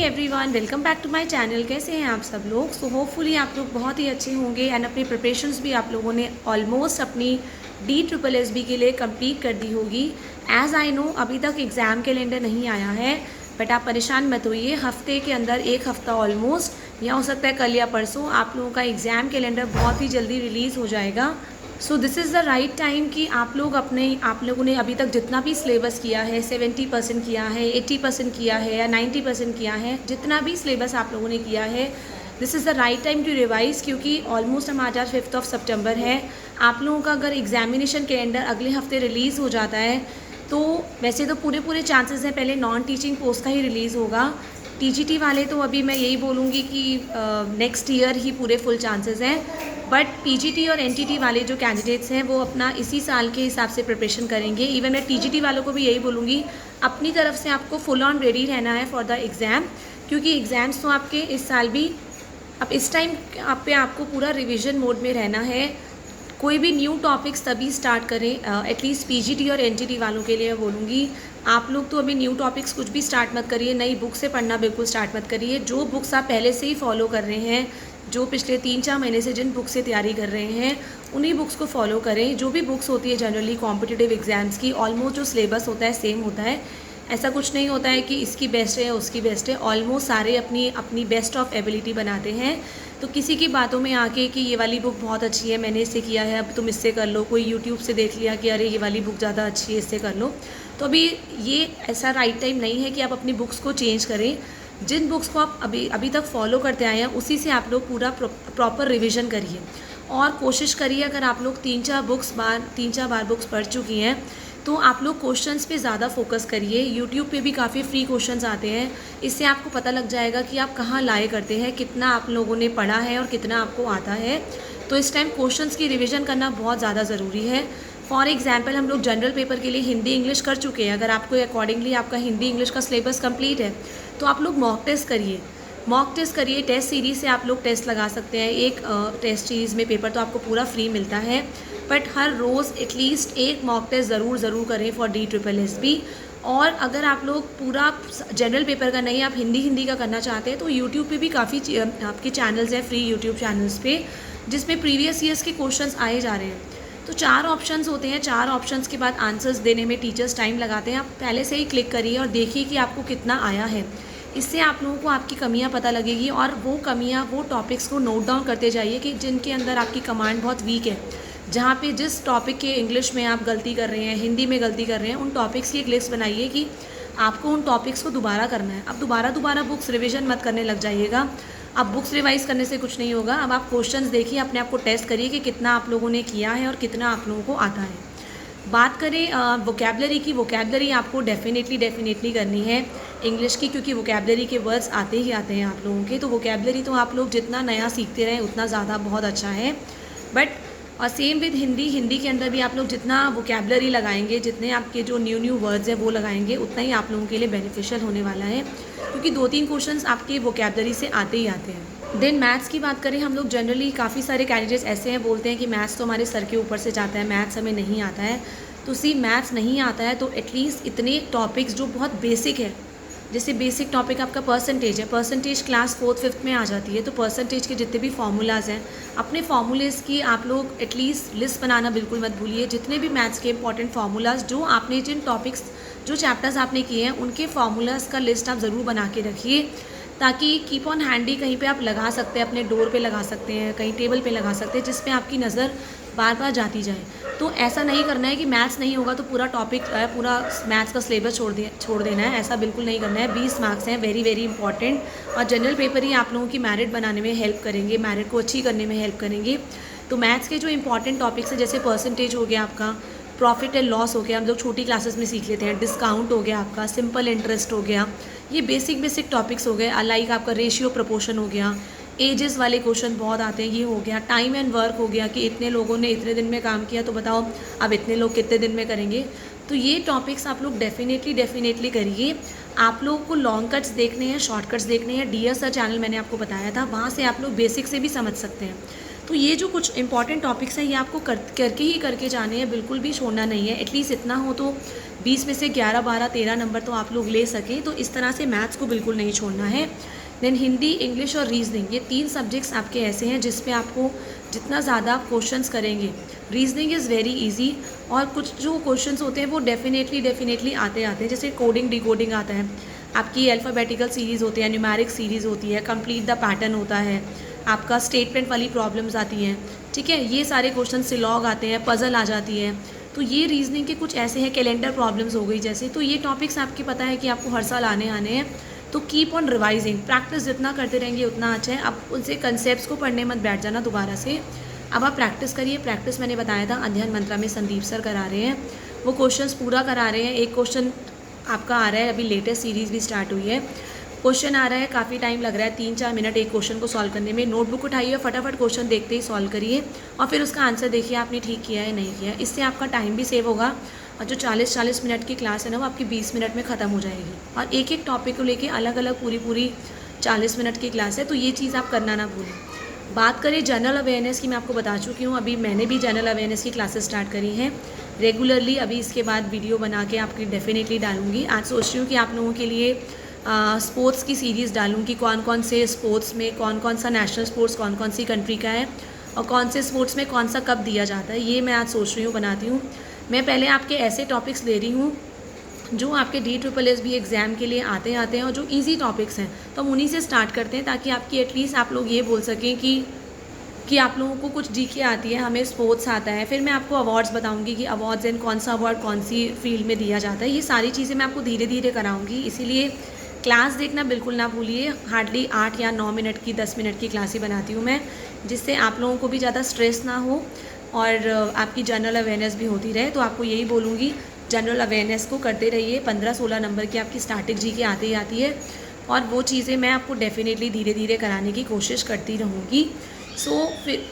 Morning everyone, welcome back to my channel. कैसे हैं आप सब लोग? सो होपफुली आप लोग बहुत ही अच्छे होंगे एंड अपनी प्रिपरेशंस भी आप लोगों ने ऑलमोस्ट अपनी DSSB के लिए कंप्लीट कर दी होगी। एज़ आई नो अभी तक एग्ज़ाम कैलेंडर नहीं आया है, बट आप परेशान मत होइए। हफ्ते के अंदर एक हफ़्ता ऑलमोस्ट, या हो सकता है कल या परसों, आप लोगों का एग्ज़ाम कैलेंडर बहुत ही जल्दी रिलीज़ हो जाएगा। So this is the right time कि आप लोगों ने अभी तक जितना भी सिलेबस किया है, 70% किया है, 80% किया है या 90% किया है, जितना भी सिलेबस आप लोगों ने किया है, this is the right time to revise. क्योंकि ऑलमोस्ट हम आज 5 सितंबर है। आप लोगों का अगर एग्जामिनेशन कैलेंडर अगले हफ्ते रिलीज़ हो जाता है तो वैसे तो पूरे चांसेस हैं पहले नॉन टीचिंग पोस्ट का ही रिलीज़ होगा। TGT वाले तो अभी मैं यही बोलूँगी कि नेक्स्ट ईयर ही पूरे फुल चांसेस हैं, बट PGT और NTT वाले जो कैंडिडेट्स हैं वो अपना इसी साल के हिसाब से प्रिपरेशन करेंगे। इवन मैं TGT वालों को भी यही बोलूँगी, अपनी तरफ से आपको फुल ऑन रेडी रहना है फॉर द एग्ज़ाम, क्योंकि एग्ज़ाम्स तो आपके इस साल भी, अब इस टाइम आपको पूरा रिवीजन मोड में रहना है। कोई भी न्यू टॉपिक्स तभी स्टार्ट करें, एटलीस्ट PGT और NTT वालों के लिए बोलूँगी। आप लोग तो अभी न्यू टॉपिक्स कुछ भी स्टार्ट मत करिए, नई बुक से पढ़ना बिल्कुल स्टार्ट मत करिए। जो बुक्स आप पहले से ही फॉलो कर रहे हैं, जो पिछले 3-4 महीने से जिन बुक से तैयारी कर रहे हैं, उन्हीं बुक्स को फॉलो करें। जो भी बुक्स होती है जनरली कॉम्पिटिटिव एग्ज़ाम्स की, ऑलमोस्ट जो सिलेबस होता है सेम होता है। ऐसा कुछ नहीं होता है कि इसकी बेस्ट है या उसकी बेस्ट है, ऑलमोस्ट सारे अपनी बेस्ट ऑफ एबिलिटी बनाते हैं। तो किसी की बातों में आके कि ये वाली बुक बहुत अच्छी है, मैंने इससे किया है, अब तुम इससे कर लो, कोई यूट्यूब से देख लिया कि अरे ये वाली बुक ज़्यादा अच्छी है, इससे कर लो, तो अभी ये ऐसा राइट टाइम नहीं है कि आप अपनी बुक्स को चेंज करें। जिन बुक्स को आप अभी तक फॉलो करते आए हैं उसी से आप लोग पूरा प्रॉपर रिवीजन करिए और कोशिश करिए। अगर आप लोग 3-4 बार बुक्स पढ़ चुकी हैं तो आप लोग क्वेश्चंस पे ज़्यादा फोकस करिए। यूट्यूब पे भी काफ़ी फ्री क्वेश्चंस आते हैं, इससे आपको पता लग जाएगा कि आप कहाँ लाए करते हैं, कितना आप लोगों ने पढ़ा है और कितना आपको आता है। तो इस टाइम क्वेश्चंस की रिवीजन करना बहुत ज़्यादा ज़रूरी है। फॉर एग्जाम्पल हम लोग जनरल पेपर के लिए हिंदी इंग्लिश कर चुके हैं। अगर आपको अकॉर्डिंगली आपका हिंदी इंग्लिश का सिलेबस कंप्लीट है तो आप लोग मॉक टेस्ट करिए। टेस्ट सीरीज़ से आप लोग टेस्ट लगा सकते हैं। एक टेस्ट सीरीज़ में पेपर तो आपको पूरा फ्री मिलता है, बट हर रोज़ एटलीस्ट एक मॉक टेस्ट ज़रूर करें फॉर DSSB। और अगर आप लोग पूरा जनरल पेपर का नहीं, आप हिंदी का करना चाहते हैं तो यूट्यूब पे भी काफ़ी आपके चैनल्स हैं, फ्री यूट्यूब चैनल्स पे, जिसमें प्रीवियस ईयर्स के क्वेश्चंस आए जा रहे हैं। तो 4 ऑप्शंस होते हैं, 4 ऑप्शंस के बाद आंसर्स देने में टीचर्स टाइम लगाते हैं। आप पहले से ही क्लिक करिए और देखिए कि आपको कितना आया है। इससे आप लोगों को आपकी कमियां पता लगेगी और वो टॉपिक्स को नोट डाउन करते जाइए कि जिनके अंदर आपकी कमांड बहुत वीक है, जहाँ पे जिस टॉपिक के इंग्लिश में आप गलती कर रहे हैं, हिंदी में गलती कर रहे हैं, उन टॉपिक्स की एक लिस्ट बनाइए कि आपको उन टॉपिक्स को दोबारा करना है। अब दोबारा बुक्स रिविज़न मत करने लग जाइएगा। अब बुक्स रिवाइज़ करने से कुछ नहीं होगा। अब आप क्वेश्चंस देखिए, अपने आप को टेस्ट करिए कि कितना आप लोगों ने किया है और कितना आप लोगों को आता है। बात करें वोकैबलरी की, वोकैबलरी आपको डेफिनेटली करनी है इंग्लिश की, क्योंकि वोकैबलरी के वर्ड्स आते ही आते हैं आप लोगों के। तो वोकैबलरी तो आप लोग जितना नया सीखते रहें उतना ज़्यादा बहुत अच्छा है। बट और सेम विद हिंदी के अंदर भी आप लोग जितना वोकैबलरी लगाएंगे, जितने आपके जो न्यू वर्ड्स हैं वो लगाएंगे, उतना ही आप लोगों के लिए बेनिफिशियल होने वाला है, क्योंकि 2-3 क्वेश्चंस आपके वोकैबलरी से आते ही आते हैं। देन मैथ्स की बात करें, हम लोग जनरली काफ़ी सारे कैंडिडेट्स ऐसे हैं बोलते हैं कि मैथ्स तो हमारे सर के ऊपर से जाता है, मैथ्स हमें नहीं आता है। तो मैथ्स नहीं आता है तो एटलीस्ट इतने टॉपिक्स जो बहुत बेसिक है, जैसे बेसिक टॉपिक आपका परसेंटेज है, परसेंटेज क्लास 4th-5th में आ जाती है, तो परसेंटेज के जितने भी फार्मूलाज़ हैं, अपने फार्मूलेज़ की आप लोग एटलीस्ट लिस्ट बनाना बिल्कुल मत भूलिए। जितने भी मैथ्स के इंपॉर्टेंट फार्मूलाज़, जो आपने जिन टॉपिक्स, जो चैप्टर्स आपने किए हैं, उनके फार्मूलाज़ का लिस्ट आप ज़रूर बना के रखिए, ताकि कीप ऑन हैंडी कहीं पे आप लगा सकते हैं, अपने डोर पे लगा सकते हैं, कहीं टेबल पे लगा सकते हैं, जिस पे आपकी नज़र बार जाती जाए। तो ऐसा नहीं करना है कि मैथ्स नहीं होगा तो पूरा टॉपिक, पूरा मैथ्स का सिलेबस छोड़ देना है, ऐसा बिल्कुल नहीं करना है। 20 मार्क्स हैं, वेरी इंपॉर्टेंट, और जनरल पेपर ही आप लोगों की मेरिट बनाने में हेल्प करेंगे, मेरिट को अच्छी करने में हेल्प करेंगे। तो मैथ्स के जो इंपॉर्टेंट टॉपिक्स हैं, जैसे परसेंटेज हो गया आपका, प्रॉफिट एंड लॉस हो गया, हम लोग छोटी क्लासेस में सीख लेते हैं, डिस्काउंट हो गया आपका, सिंपल इंटरेस्ट हो गया, ये बेसिक टॉपिक्स हो गए। लाइक आपका रेशियो प्रपोर्शन हो गया, एजेस वाले क्वेश्चन बहुत आते हैं, ये हो गया। टाइम एंड वर्क हो गया कि इतने लोगों ने इतने दिन में काम किया, तो बताओ अब इतने लोग कितने दिन में करेंगे। तो ये टॉपिक्स आप लोग डेफिनेटली करिए। आप लोगों को लॉन्ग कट्स देखने हैं, शॉर्टकट्स देखने हैं, डियर सर चैनल मैंने आपको बताया था, वहाँ से आप लोग बेसिक से भी समझ सकते हैं। तो ये जो कुछ इंपॉर्टेंट टॉपिक्स हैं ये आपको करके जाने हैं, बिल्कुल भी छोड़ना नहीं है। एटलीस्ट इतना हो तो 20 में से 11, 12, 13 नंबर तो आप लोग ले सकें। तो इस तरह से मैथ्स को बिल्कुल नहीं छोड़ना है। देन हिंदी, इंग्लिश और रीजनिंग, ये 3 सब्जेक्ट्स आपके ऐसे हैं जिस पे आपको जितना ज़्यादा आप क्वेश्चंस करेंगे, रीजनिंग इज़ वेरी इजी। और कुछ जो क्वेश्चंस होते हैं वो डेफिनेटली आते हैं। जैसे कोडिंग डिकोडिंग आता है, आपकी अल्फ़ाबेटिकल सीरीज़ होती है, न्यूमेरिक सीरीज़ होती है, कंप्लीट द पैटर्न होता है, आपका स्टेटमेंट वाली प्रॉब्लम्स आती हैं, ठीक है, ये सारे क्वेश्चन सिलॉग आते हैं, पज़ल आ जाती है। तो ये रीजनिंग के कुछ ऐसे हैं, कैलेंडर प्रॉब्लम्स हो गई जैसे। तो ये टॉपिक्स आपके पता है कि आपको हर साल आने हैं। तो कीप ऑन रिवाइजिंग, प्रैक्टिस जितना करते रहेंगे उतना अच्छा है। अब उनसे कंसेप्ट्स को पढ़ने मत बैठ जाना दोबारा से, अब आप प्रैक्टिस करिए। प्रैक्टिस मैंने बताया था अध्ययन मंत्रा में संदीप सर करा रहे हैं, वो क्वेश्चंस पूरा करा रहे हैं। एक क्वेश्चन आपका आ रहा है, अभी लेटेस्ट सीरीज़ भी स्टार्ट हुई है, क्वेश्चन आ रहा है, काफ़ी टाइम लग रहा है, 3-4 मिनट एक क्वेश्चन को सॉल्व करने में। नोटबुक उठाइए, फटाफट क्वेश्चन देखते ही सॉल्व करिए और फिर उसका आंसर देखिए आपने ठीक किया है नहीं किया। इससे आपका टाइम भी सेव होगा और जो 40-40 मिनट की क्लास है ना वो आपकी 20 मिनट में ख़त्म हो जाएगी। और एक एक टॉपिक को लेके अलग अलग पूरी 40 मिनट की क्लास है, तो ये चीज़ आप करना ना भूलें। बात करें जनरल अवेयरनेस की, मैं आपको बता चुकी हूँ, अभी मैंने भी जनरल अवेयरनेस की क्लासेस स्टार्ट करी हैं रेगुलरली। अभी इसके बाद वीडियो बना के आपकी डेफिनेटली डालूंगी। आज सोच रही हूँ कि आप लोगों के लिए स्पोर्ट्स की सीरीज़ डालूँ कि कौन कौन से स्पोर्ट्स में कौन कौन सा नेशनल स्पोर्ट्स कौन कौन सी कंट्री का है और कौन से स्पोर्ट्स में कौन सा कब दिया जाता है, ये मैं आज सोच रही हूँ बनाती हूँ। मैं पहले आपके ऐसे टॉपिक्स ले रही हूँ जो आपके DSSB एग्ज़ाम के लिए आते हैं और जो इजी टॉपिक्स हैं, तो हम उन्हीं से स्टार्ट करते हैं ताकि आपकी एटलीस्ट आप लोग ये बोल सकें कि आप लोगों को कुछ जीके आती है, हमें स्पोर्ट्स आता है। फिर मैं आपको अवार्ड्स बताऊंगी कि अवार्ड्स एंड कौन सा अवार्ड कौन सी फील्ड में दिया जाता है, ये सारी चीज़ें मैं आपको धीरे धीरे कराऊंगी। इसीलिए क्लास देखना बिल्कुल ना भूलिए। हार्डली 8 या 9 मिनट की 10 मिनट की क्लास ही बनाती हूँ मैं, जिससे आप लोगों को भी ज़्यादा स्ट्रेस ना हो और आपकी जनरल अवेयरनेस भी होती रहे। तो आपको यही बोलूँगी, जनरल अवेयरनेस को करते रहिए। 15-16 नंबर की आपकी स्टैटिक जीके आती ही आती है और वो चीज़ें मैं आपको डेफिनेटली धीरे धीरे कराने की कोशिश करती रहूँगी। सो फिर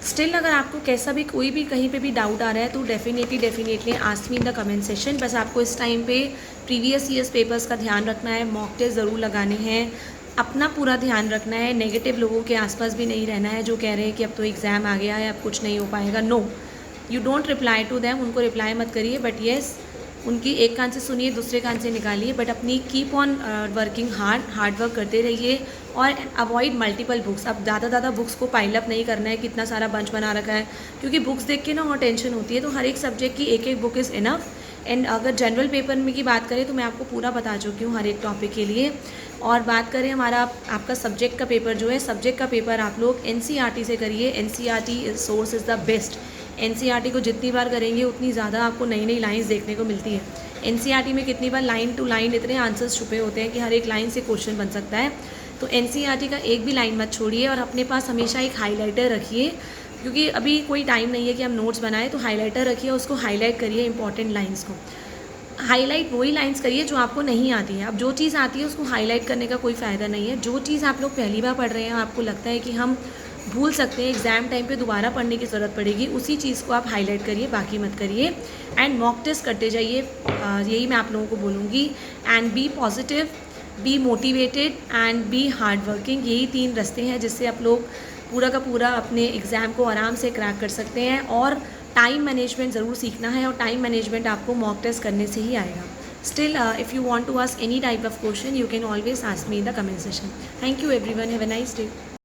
स्टिल अगर आपको कैसा भी कोई भी कहीं पे भी डाउट आ रहा है तो definitely ask me in the comment session. बस आपको इस टाइम पे प्रीवियस ईयर्स पेपर्स का ध्यान रखना है, मॉक टेस्ट ज़रूर लगाने हैं, अपना पूरा ध्यान रखना है, नेगेटिव लोगों के आसपास भी नहीं रहना है जो कह रहे हैं कि अब तो एग्ज़ाम आ गया है, अब कुछ नहीं हो पाएगा। No, you don't reply to them, उनको रिप्लाई मत करिए, बट येस उनकी एक कान से सुनिए दूसरे कान से निकालिए, बट अपनी keep on working hard work करते रहिए और अवॉइड मल्टीपल बुक्स। अब ज़्यादा बुक्स को पाइल अप नहीं करना है, कितना सारा बंच बना रखा है, क्योंकि बुक्स देख के ना और टेंशन होती है। तो हर एक सब्जेक्ट की एक बुक इज़ इनफ। एंड अगर जनरल पेपर में की बात करें तो मैं आपको पूरा बता चुकी हूँ हर एक टॉपिक के लिए। और बात करें हमारा आपका सब्जेक्ट का पेपर जो है, सब्जेक्ट का पेपर आप लोग NCERT से करिए। NCERT source is the best. NCERT को जितनी बार करेंगे उतनी ज़्यादा आपको नई नई लाइन्स देखने को मिलती है। NCERT में कितनी बार लाइन टू लाइन इतने आंसर्स छुपे होते हैं कि हर एक लाइन से क्वेश्चन बन सकता है। तो NCERT का एक भी लाइन मत छोड़िए और अपने पास हमेशा एक हाईलाइटर रखिए, क्योंकि अभी कोई टाइम नहीं है कि हम नोट्स बनाएं। तो हाईलाइटर रखिए, उसको हाईलाइट करिए इंपॉर्टेंट लाइन्स को। हाईलाइट वही लाइन्स करिए जो आपको नहीं आती है। अब जो चीज़ आती है उसको हाईलाइट करने का कोई फ़ायदा नहीं है। जो चीज़ आप लोग पहली बार पढ़ रहे हैं, आपको लगता है कि हम भूल सकते हैं, एग्ज़ाम टाइम पे दोबारा पढ़ने की ज़रूरत पड़ेगी, उसी चीज़ को आप हाईलाइट करिए, बाकी मत करिए। एंड मॉक टेस्ट करते जाइए, यही मैं आप लोगों को बोलूँगी। And be positive, be motivated and be hard working. यही 3 रास्ते हैं जिससे आप लोग पूरा का पूरा अपने एग्ज़ाम को आराम से क्रैक कर सकते हैं। और टाइम मैनेजमेंट ज़रूर सीखना है और टाइम मैनेजमेंट आपको मॉक टेस्ट करने से ही आएगा। Still, if you want to ask any type of question, you can always ask me in the comment section. Thank you everyone. Have a nice day.